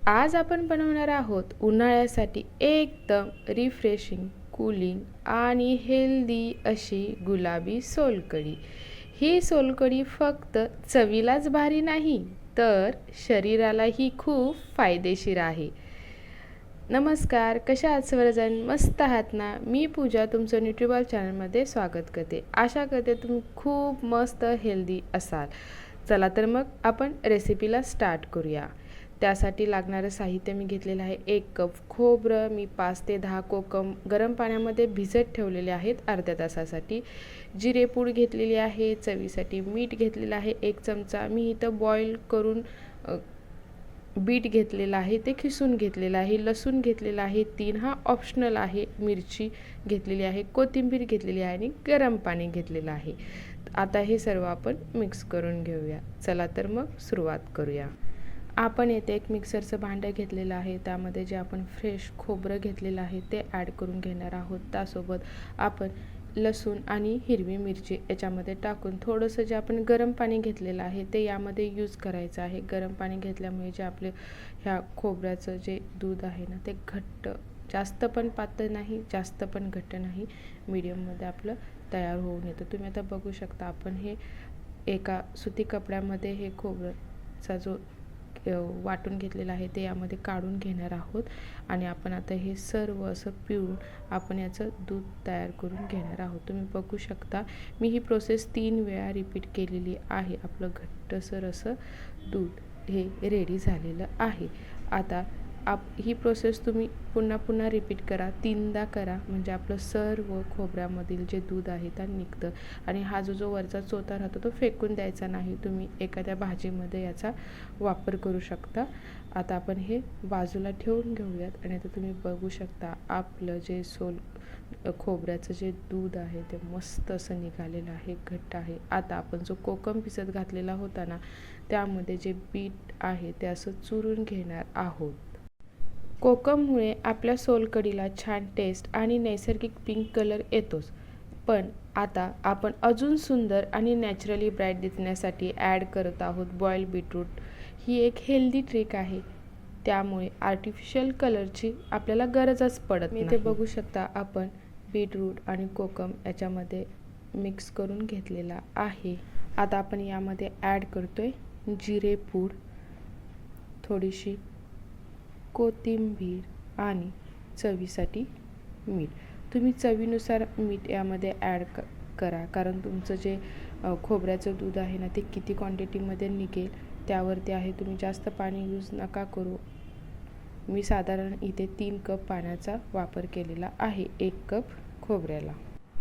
आज आपण बनवणार आहोत उन्हाळ्यासाठी एकदम रिफ्रेशिंग, कूलिंग आणि हेल्दी अशी गुलाबी सोलकढी। ही सोलकढी फक्त चवीलाच भारी नाही तर शरीरालाही खूप फायदेशीर आहे। नमस्कार, कशा आहात सर्वजण? मस्त आहात ना? मी पूजा तुमचं न्यूट्रिबॉल चॅनलमध्ये स्वागत करते। आशा करते तुम्ही खूप मस्त हेल्दी असाल। चला तर मग आपण रेसिपीला स्टार्ट करूया। त्यासाठी लागणारं साहित्य मी घेतलेलं आहे 1 कप खोबरं, मी 5 ते 10 कोकम गरम पाण्यामध्ये भिजत ठेवलेले आहेत अर्ध्या तासासाठी। जिरेपूड घेतलेली आहे, चवीसाठी मीठ घेतलेलं आहे 1 चमचा। मी इथं बॉईल करून बीट घेतलेला आहे, ते खिसून घेतलेलं आहे। लसूण घेतलेला आहे 3, हा ऑप्शनल आहे। मिरची घेतलेली आहे, कोथिंबीर घेतलेली आहे आणि गरम पाणी घेतलेलं आहे। आता हे सर्व आपण मिक्स करून घेऊया। चला तर मग सुरुवात करूया। आपण येथे एक मिक्सरचं भांडं घेतलेलं आहे, त्यामध्ये जे आपण फ्रेश खोबरं घेतलेलं आहे ते ॲड करून घेणार आहोत। त्यासोबत आपण लसूण आणि हिरवी मिरची याच्यामध्ये टाकून थोडंसं जे आपण गरम पाणी घेतलेलं आहे ते यामध्ये यूज करायचं आहे। गरम पाणी घेतल्यामुळे जे आपले ह्या खोबऱ्याचं जे दूध आहे ना ते घट्ट, जास्त पण पातळ नाही, जास्त पण घट्ट नाही, मीडियममध्ये आपलं तयार होऊन येतं। तुम्ही आता बघू शकता आपण हे एका सुती कपड्यामध्ये हे खोबऱ्याचा जो वाटून घेतलेलं आहे ते यामध्ये काढून घेणार आहोत आणि आपण आता हे सर्व असं पिळून आपण याचं दूध तयार करून घेणार आहोत। तुम्ही बघू शकता मी ही प्रोसेस 3 वेळा रिपीट केलेली आहे। आपलं घट्टसर असं दूध हे रेडी झालेलं आहे। आता ही प्रोसेस तुम्ही पुन्हा पुन्हा रिपीट करा, 3दा करा, म्हणजे आपलं सर्व खोबऱ्यामधील जे दूध आहे ते निघतं आणि हा जो वरचा चोथा राहतो तो फेकून द्यायचा नाही। तुम्ही एखाद्या भाजीमध्ये याचा वापर करू शकता। आता आपण हे बाजूला ठेवून घेऊयात आणि आता तुम्ही बघू शकता आपलं जे खोबऱ्याचं जे दूध आहे ते मस्त असं निघालेलं आहे, घट्ट आहे। आता आपण जो कोकम भिजत घातलेला होता ना त्यामध्ये जे बीट आहे ते असं चुरून घेणार आहोत। कोकममुळे आपल्या सोलकढीला छान टेस्ट आणि नैसर्गिक पिंक कलर येतोच, पण आता आपण अजून सुंदर आणि नॅचरली ब्राईट दिसण्यासाठी ॲड करत आहोत बॉइल्ड बीटरूट। ही एक हेल्दी ट्रिक आहे, त्यामुळे आर्टिफिशियल कलरची आपल्याला गरजच पडत नाही। ते बघू शकता आपण बीटरूट आणि कोकम याच्यामध्ये मिक्स करून घेतलेला आहे। आता आपण यामध्ये ॲड करतोय जिरेपूड, थोडीशी कोथिंबीर आणि चवीसाठी मीठ। तुम्ही चवीनुसार मीठ यामध्ये ॲड करा, कारण तुमचं जे खोबऱ्याचं दूध आहे ना ते किती क्वांटिटीमध्ये निघेल त्यावरती आहे। तुम्ही जास्त पाणी यूज नका करू। मी साधारण इथे 3 कप पाण्याचा वापर केलेला आहे 1 कप खोबऱ्याला।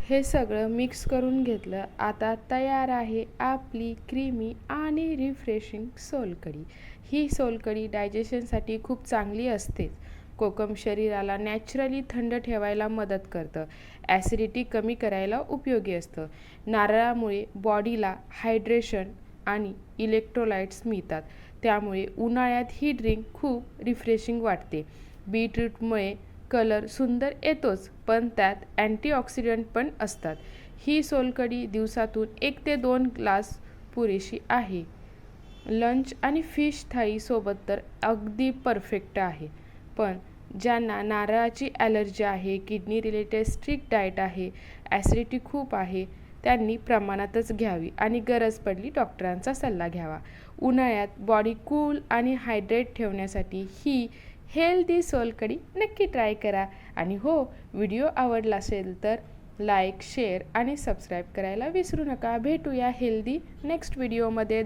हे सगळं मिक्स करून घेतलं। आता तयार आहे आपली क्रीमी आणि रिफ्रेशिंग सोलकढी। ही सोलकढी डायजेशनसाठी खूप चांगली असते। कोकम शरीराला नॅचरली थंड ठेवायला मदत करतं, ॲसिडिटी कमी करायला उपयोगी असतं। नारळामुळे बॉडीला हायड्रेशन आणि इलेक्ट्रोलाइट्स मिळतात, त्यामुळे उन्हाळ्यात ही ड्रिंक खूप रिफ्रेशिंग वाटते। बीटरूटमुळे कलर सुंदर येतोच, पण त्यात अँटीऑक्सिडंट पण असतात। ही सोलकढी दिवसातून 1 ते 2 ग्लास पुरेशी आहे। लंच आणि फिश थाळीसोबत तर अगदी परफेक्ट आहे, पण ज्यांना नारळाची ॲलर्जी आहे, किडनी रिलेटेड स्ट्रिक्ट डाएट आहे, ॲसिडिटी खूप आहे, त्यांनी प्रमाणातच घ्यावी आणि गरज पडली डॉक्टरांचा सल्ला घ्यावा। उन्हाळ्यात बॉडी कूल आणि हायड्रेट ठेवण्यासाठी ही हेल्दी सोलकढी नक्की ट्राय करा। आणि हो, व्हिडिओ आवडला असेल तर लाईक, शेअर आणि सबस्क्राईब करायला विसरू नका। भेटूया हेल्दी नेक्स्ट व्हिडिओमध्ये।